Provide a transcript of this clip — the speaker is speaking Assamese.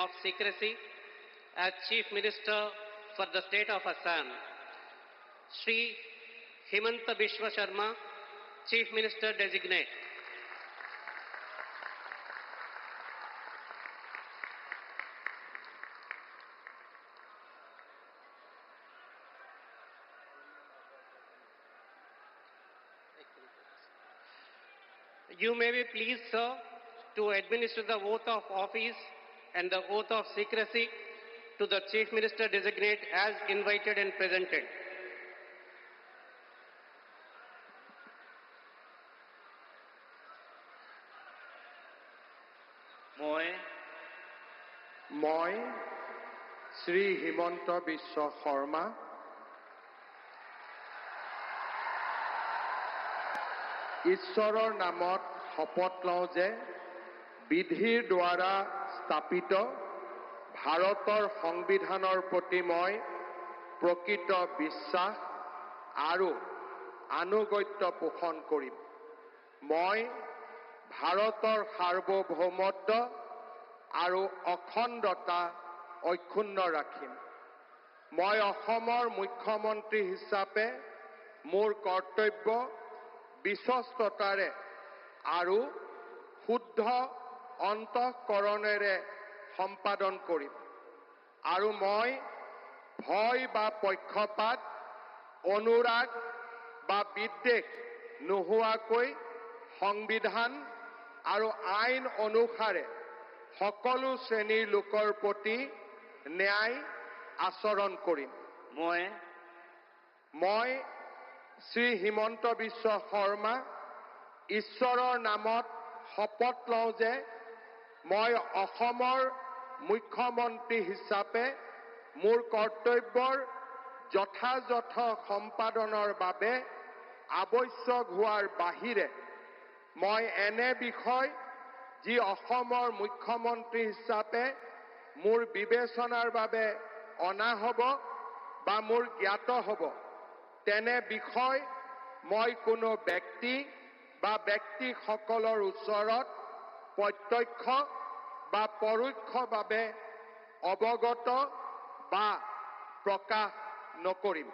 of secrecy as Chief Minister for the State of Assam, Shri Himanta Biswa Sharma, Chief Minister Designate. You may be pleased, sir, to administer the oath of office and the oath of secrecy to the Chief Minister Designate as invited and presented. মই শ্ৰী হিমন্ত বিশ্ব শৰ্মা ঈশ্বৰৰ নামত শপত লওঁ যে বিধিৰ দ্বাৰা স্থাপিত ভাৰতৰ সংবিধানৰ প্ৰতি মই প্ৰকৃত বিশ্বাস আৰু আনুগত্য পোষণ কৰিম। মই ভাৰতৰ সাৰ্বভৌমত্ব আৰু অখণ্ডতা অক্ষুণ্ণ ৰাখিম। মই অসমৰ মুখ্যমন্ত্ৰী হিচাপে মোৰ কৰ্তব্য বিশ্বস্ততাৰে আৰু শুদ্ধ অন্তঃকৰণেৰে সম্পাদন কৰিম আৰু মই ভয় বা পক্ষপাত অনুৰাগ বা বিদ্বেষ নোহোৱাকৈ সংবিধান আৰু আইন অনুসাৰে সকলো শ্ৰেণীৰ লোকৰ প্ৰতি ন্যায় আচৰণ কৰিম। মই শ্ৰী হিমন্ত বিশ্ব শৰ্মা ঈশ্বৰৰ নামত শপত লওঁ যে মই অসমৰ মুখ্যমন্ত্ৰী হিচাপে মোৰ কৰ্তব্যৰ যথাযথ সম্পাদনৰ বাবে আৱশ্যক হোৱাৰ বাহিৰে মই এনে বিষয় যি অসমৰ মুখ্যমন্ত্ৰী হিচাপে মোৰ বিবেচনাৰ বাবে অনা হ'ব বা মোৰ জ্ঞাত হ'ব তেনে বিষয় মই কোনো ব্যক্তি বা ব্যক্তিসকলৰ ওচৰত প্ৰত্যক্ষ বা পৰোক্ষভাৱে অৱগত বা প্ৰকাশ নকৰিম।